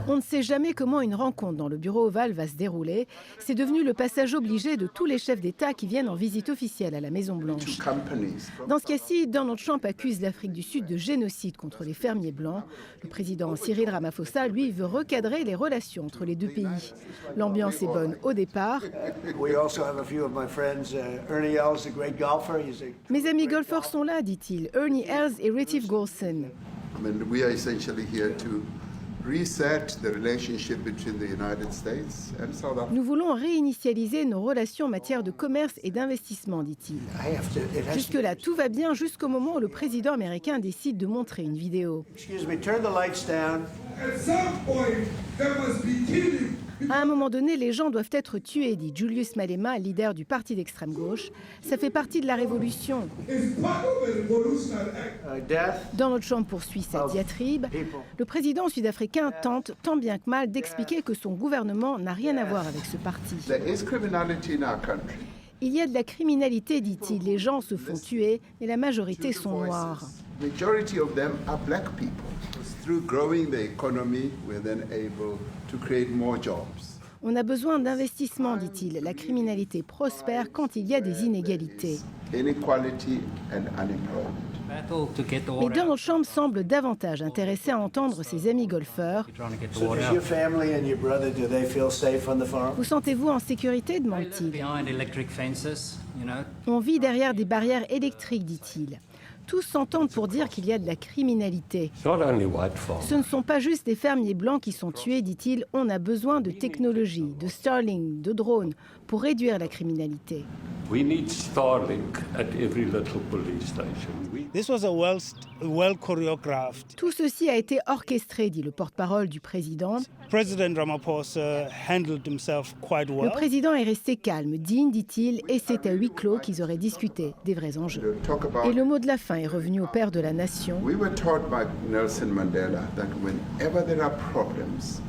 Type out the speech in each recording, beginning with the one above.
On ne sait jamais comment une rencontre dans le bureau ovale va se dérouler. C'est devenu le passage obligé de tous les chefs d'État qui viennent en visite officielle à la Maison-Blanche. Dans ce cas-ci, Donald Trump accuse l'Afrique du Sud de génocide contre les fermiers blancs. Le président Cyril Ramaphosa, lui, veut recadrer les relations entre les deux pays. L'ambiance est bonne au départ. Mes amis golfeurs sont là, dit-il, Ernie Els et Retief Golson. Nous voulons réinitialiser nos relations en matière de commerce et d'investissement, dit-il. Jusque-là, tout va bien jusqu'au moment où le président américain décide de montrer une vidéo. À un moment donné, les gens doivent être tués, dit Julius Malema, leader du parti d'extrême gauche. Ça fait partie de la révolution. Donald Trump poursuit sa diatribe. Le président sud-africain tente, tant bien que mal, d'expliquer que son gouvernement n'a rien à voir avec ce parti. Il y a de la criminalité, dit-il. Les gens se font tuer, mais la majorité sont noirs. On a besoin d'investissement, dit-il. La criminalité prospère quand il y a des inégalités. Mais Donald Trump semble davantage intéressé à entendre ses amis golfeurs. Vous sentez-vous en sécurité, demande-t-il. On vit derrière des barrières électriques, dit-il. Tous s'entendent pour dire qu'il y a de la criminalité. Ce ne sont pas juste des fermiers blancs qui sont tués, dit-il. On a besoin de technologie, de Starlink, de drones pour réduire la criminalité. We need Starlink at every little police station. This was a well choreographed. Tout ceci a été orchestré, dit le porte-parole du président. President Ramaphosa handled himself quite well. Le président est resté calme, digne, dit-il, et c'est à huis clos qu'ils auraient discuté des vrais enjeux. Et le mot de la fin est revenu au père de la nation. We were taught by Nelson Mandela that whenever there are problems,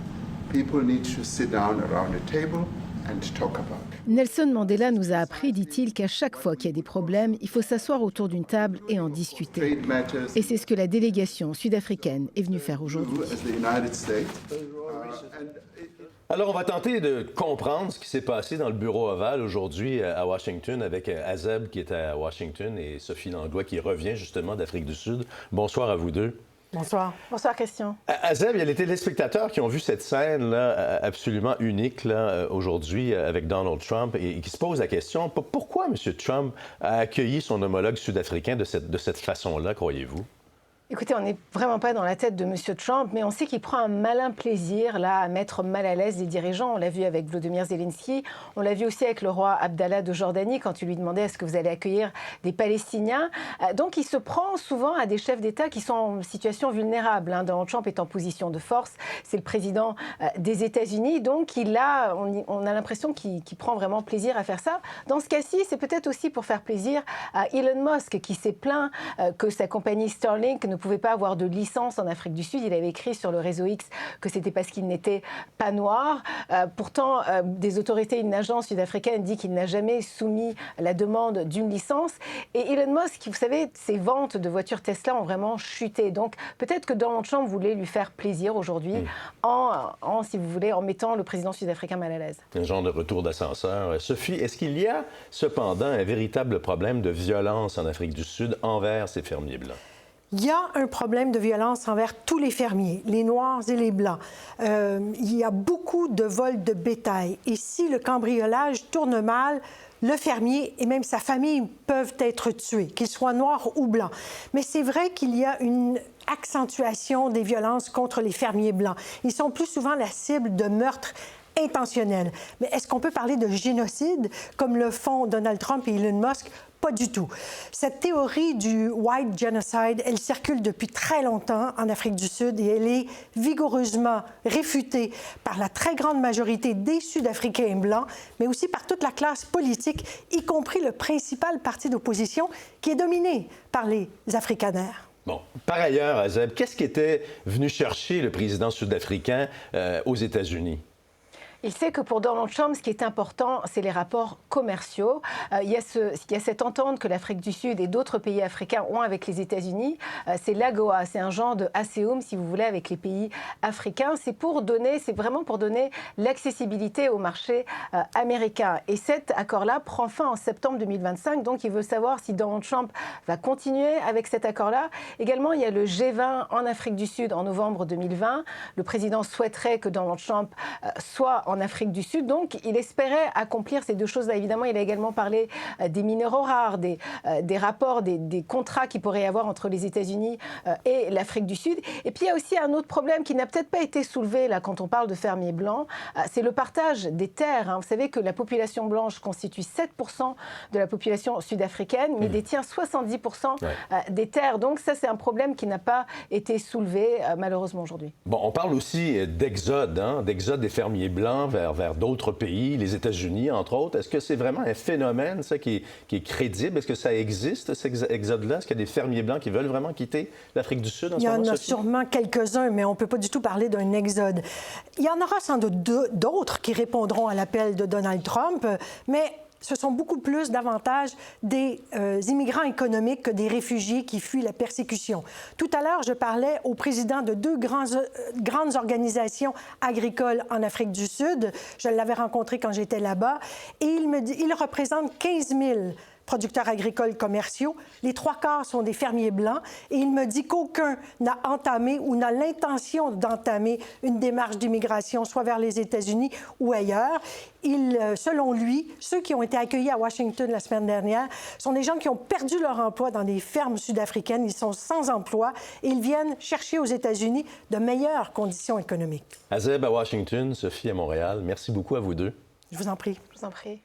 people need to sit down around a table and talk about it. Nelson Mandela nous a appris, dit-il, qu'à chaque fois qu'il y a des problèmes, il faut s'asseoir autour d'une table et en discuter. Et c'est ce que la délégation sud-africaine est venue faire aujourd'hui. Alors, on va tenter de comprendre ce qui s'est passé dans le bureau ovale aujourd'hui à Washington avec Azeb qui était à Washington et Sophie Langlois qui revient justement d'Afrique du Sud. Bonsoir à vous deux. Bonsoir. Bonsoir, Christian. Azeb, il y a les téléspectateurs qui ont vu cette scène-là absolument unique là, aujourd'hui avec Donald Trump et qui se posent la question, pourquoi M. Trump a accueilli son homologue sud-africain de cette façon-là, croyez-vous? Écoutez, on n'est vraiment pas dans la tête de M. Trump, mais on sait qu'il prend un malin plaisir là, à mettre mal à l'aise les dirigeants. On l'a vu avec Volodymyr Zelensky, on l'a vu aussi avec le roi Abdallah de Jordanie quand il lui demandait est-ce que vous allez accueillir des Palestiniens. Donc il se prend souvent à des chefs d'État qui sont en situation vulnérable. Donald Trump est en position de force, c'est le président des États-Unis, donc on a l'impression qu'il prend vraiment plaisir à faire ça. Dans ce cas-ci, c'est peut-être aussi pour faire plaisir à Elon Musk qui s'est plaint que sa compagnie Starlink ne pouvait pas avoir de licence en Afrique du Sud. Il avait écrit sur le réseau X que c'était parce qu'il n'était pas noir. Pourtant, des autorités, une agence sud-africaine dit qu'il n'a jamais soumis la demande d'une licence. Et Elon Musk, vous savez, ses ventes de voitures Tesla ont vraiment chuté. Donc peut-être que Donald Trump voulait lui faire plaisir aujourd'hui si vous voulez, en mettant le président sud-africain mal à l'aise. Un genre de retour d'ascenseur. Sophie, est-ce qu'il y a cependant un véritable problème de violence en Afrique du Sud envers ces fermiers blancs? Il y a un problème de violence envers tous les fermiers, les Noirs et les Blancs. Il y a beaucoup de vols de bétail. Et si le cambriolage tourne mal, le fermier et même sa famille peuvent être tués, qu'ils soient noirs ou blancs. Mais c'est vrai qu'il y a une accentuation des violences contre les fermiers blancs. Ils sont plus souvent la cible de meurtres intentionnels. Mais est-ce qu'on peut parler de génocide comme le font Donald Trump et Elon Musk? Pas du tout. Cette théorie du white genocide, elle circule depuis très longtemps en Afrique du Sud et elle est vigoureusement réfutée par la très grande majorité des Sud-Africains blancs, mais aussi par toute la classe politique, y compris le principal parti d'opposition qui est dominé par les Afrikaners. Bon, par ailleurs, Azeb, qu'est-ce qui était venu chercher le président sud-africain aux États-Unis? Il sait que pour Donald Trump, ce qui est important, c'est les rapports commerciaux. Il y a cette entente que l'Afrique du Sud et d'autres pays africains ont avec les États-Unis. C'est l'AGOA, c'est un genre de ASEUM, si vous voulez, avec les pays africains. C'est vraiment pour donner l'accessibilité au marché américain. Et cet accord-là prend fin en septembre 2025. Donc, il veut savoir si Donald Trump va continuer avec cet accord-là. Également, il y a le G20 en Afrique du Sud en novembre 2020. Le président souhaiterait que Donald Trump soit en Afrique du Sud. Donc, il espérait accomplir ces deux choses-là. Évidemment, il a également parlé des minéraux rares, des rapports, des contrats qu'il pourrait y avoir entre les États-Unis et l'Afrique du Sud. Et puis, il y a aussi un autre problème qui n'a peut-être pas été soulevé là quand on parle de fermiers blancs, c'est le partage des terres. Vous savez que la population blanche constitue 7% de la population sud-africaine, mais détient 70% des terres. Donc, ça, c'est un problème qui n'a pas été soulevé, malheureusement, aujourd'hui. Bon, on parle aussi d'exode, d'exode des fermiers blancs vers d'autres pays, les États-Unis, entre autres. Est-ce que c'est vraiment un phénomène, ça, qui est crédible? Est-ce que ça existe, cet exode-là? Est-ce qu'il y a des fermiers blancs qui veulent vraiment quitter l'Afrique du Sud en ce moment? Il y en a sûrement quelques-uns, mais on ne peut pas du tout parler d'un exode. Il y en aura sans doute d'autres qui répondront à l'appel de Donald Trump, mais ce sont beaucoup plus davantage des immigrants économiques que des réfugiés qui fuient la persécution. Tout à l'heure, je parlais au président de deux grandes organisations agricoles en Afrique du Sud. Je l'avais rencontré quand j'étais là-bas. Et il représente 15 000 producteurs agricoles commerciaux. Les 3/4 sont des fermiers blancs. Et il me dit qu'aucun n'a entamé ou n'a l'intention d'entamer une démarche d'immigration, soit vers les États-Unis ou ailleurs. Selon lui, ceux qui ont été accueillis à Washington la semaine dernière sont des gens qui ont perdu leur emploi dans des fermes sud-africaines. Ils sont sans emploi et ils viennent chercher aux États-Unis de meilleures conditions économiques. Azeb à Washington, Sophie à Montréal. Merci beaucoup à vous deux. Je vous en prie. Je vous en prie.